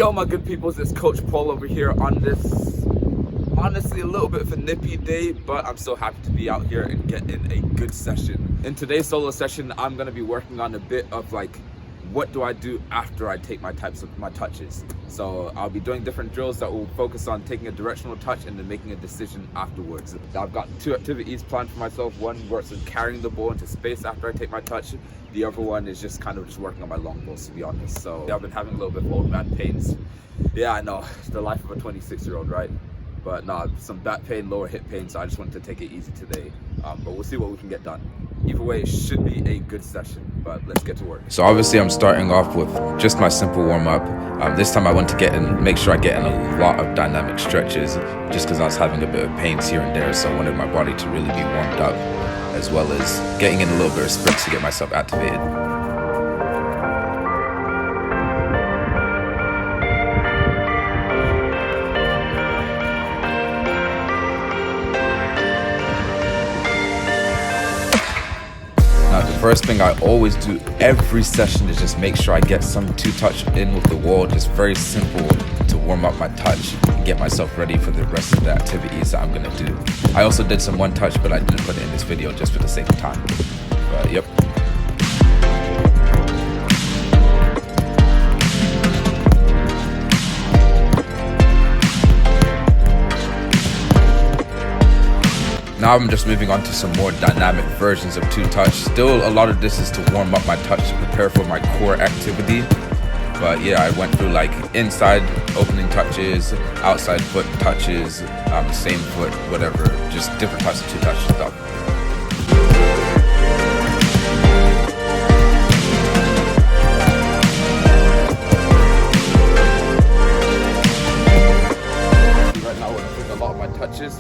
Yo my good peoples, it's Coach Paul over here on this honestly a little bit of a nippy day, but I'm so happy to be out here and get in a good session. In today's solo session, I'm going to be working on a bit of like, what do I do after I take my touches? So I'll be doing different drills that will focus on taking a directional touch and then making a decision afterwards. I've got 2 activities planned for myself. One works on carrying the ball into space after I take my touch. The other one is just kind of just working on my long balls, to be honest. So I've been having a little bit of old man pains. Yeah, I know, it's the life of a 26-year-old, right? But nah, some back pain, lower hip pain, so I just wanted to take it easy today. But we'll see what we can get done. Either way, it should be a good session, but let's get to work. So obviously I'm starting off with just my simple warm-up. This time I want to make sure I get in a lot of dynamic stretches, just because I was having a bit of pains here and there, so I wanted my body to really be warmed up, as well as getting in a little bit of sprints to get myself activated. The first thing I always do every session is just make sure I get some 2-touch in with the wall. Just very simple to warm up my touch and get myself ready for the rest of the activities that I'm gonna do. I also did some 1-touch, but I didn't put it in this video just for the sake of time. But yep. Now I'm just moving on to some more dynamic versions of 2-touch. Still, a lot of this is to warm up my touch to prepare for my core activity. But yeah, I went through like inside opening touches, outside foot touches, same foot, whatever, just different types of 2-touch stuff. Right now, when I take a lot of my touches,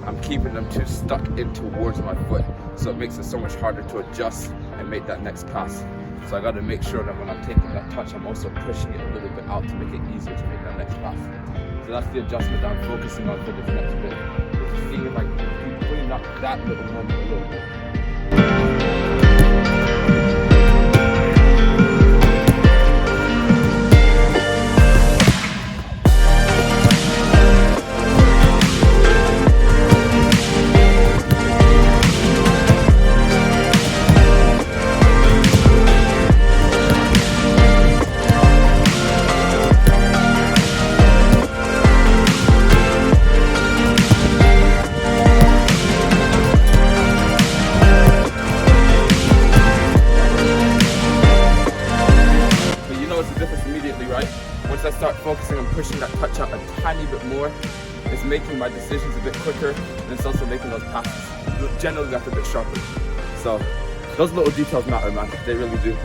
I'm keeping them too stuck in towards my foot, so it makes it so much harder to adjust and make that next pass. So I got to make sure that when I'm taking that touch, I'm also pushing it a little bit out to make it easier to make that next pass. So that's the adjustment that I'm focusing on for this next bit. Just seeing if I can keep putting up that little moment a little bit. Once I start focusing on pushing that touch out a tiny bit more, it's making my decisions a bit quicker, and it's also making those passes generally a bit sharper. So those little details matter, man. They really do.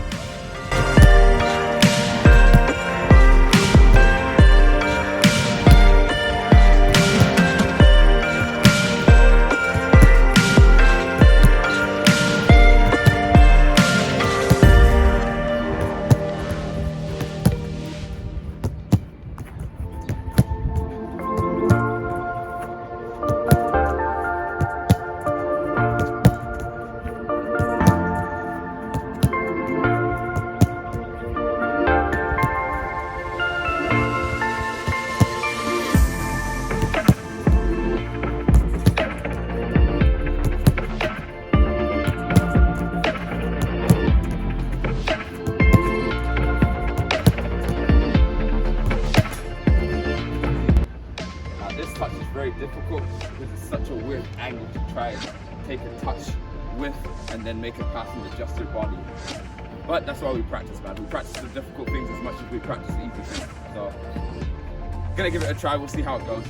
Very difficult because it's such a weird angle to try and take a touch with and then make a pass and adjust your body. But that's why we practice, man. We practice the difficult things as much as we practice the easy things. So, gonna give it a try. We'll see how it goes.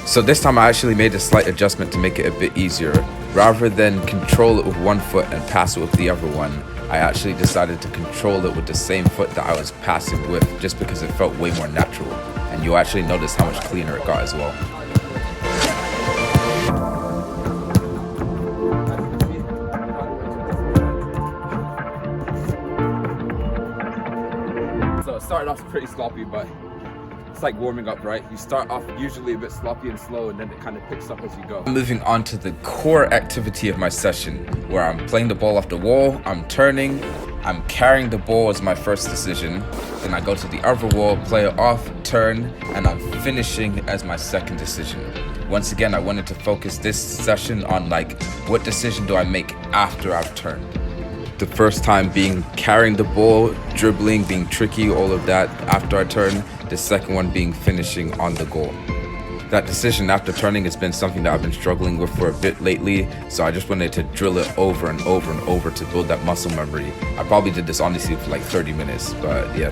So this time I actually made a slight adjustment to make it a bit easier. Rather than control it with one foot and pass it with the other one, I actually decided to control it with the same foot that I was passing with, just because it felt way more natural. And you'll actually notice how much cleaner it got as well. So it started off pretty sloppy, but it's like warming up, right? You start off usually a bit sloppy and slow, and then it kind of picks up as you go. Moving on to the core activity of my session, where I'm playing the ball off the wall, I'm turning, I'm carrying the ball as my first decision. Then I go to the other wall, play it off, turn, and I'm finishing as my second decision. Once again, I wanted to focus this session on like, what decision do I make after I've turned? The first time being carrying the ball, dribbling, being tricky, all of that after I turn. The second one being finishing on the goal. That decision after turning has been something that I've been struggling with for a bit lately, so I just wanted to drill it over and over and over to build that muscle memory. I probably did this honestly for like 30 minutes, but yeah.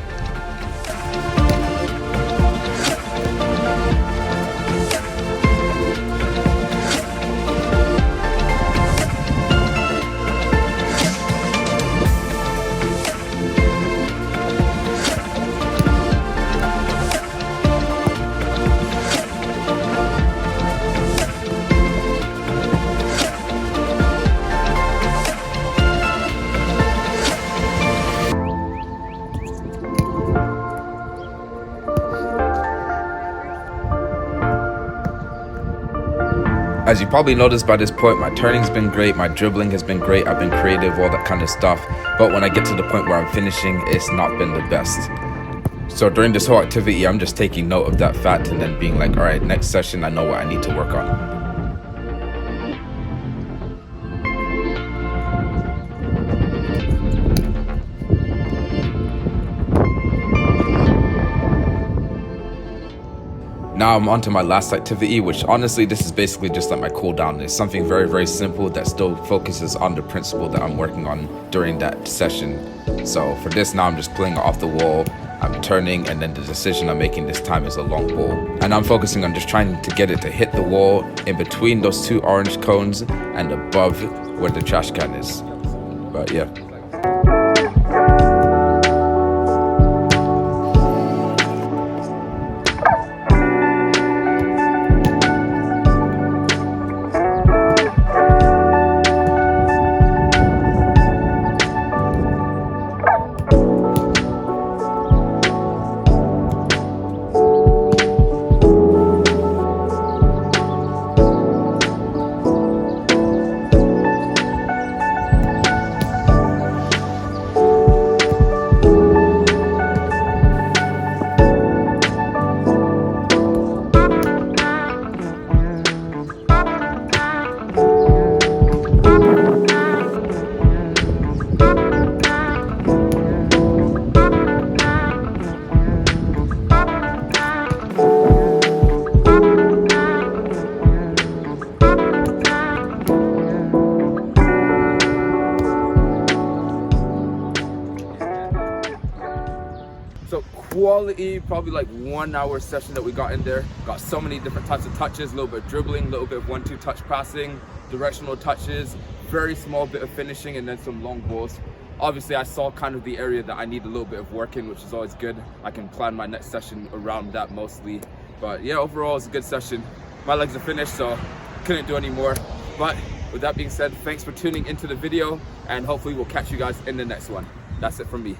As you probably noticed by this point, my turning's been great, my dribbling has been great, I've been creative, all that kind of stuff. But when I get to the point where I'm finishing, it's not been the best. So during this whole activity, I'm just taking note of that fact and then being like, all right, next session, I know what I need to work on. Now I'm on to my last activity, which honestly, this is basically just like my cool down. It's something very, very simple that still focuses on the principle that I'm working on during that session. So for this, now I'm just playing it off the wall, I'm turning, and then the decision I'm making this time is a long ball. And I'm focusing on just trying to get it to hit the wall in between those two orange cones and above where the trash can is. But yeah. So quality, probably like 1 hour session that we got in there. Got so many different types of touches, a little bit of dribbling, a little bit of 1-2 touch passing, directional touches, very small bit of finishing, and then some long balls. Obviously I saw kind of the area that I need a little bit of work in, which is always good. I can plan my next session around that mostly. But yeah, overall it's a good session. My legs are finished, so couldn't do any more. But with that being said, thanks for tuning into the video, and hopefully we'll catch you guys in the next one. That's it from me.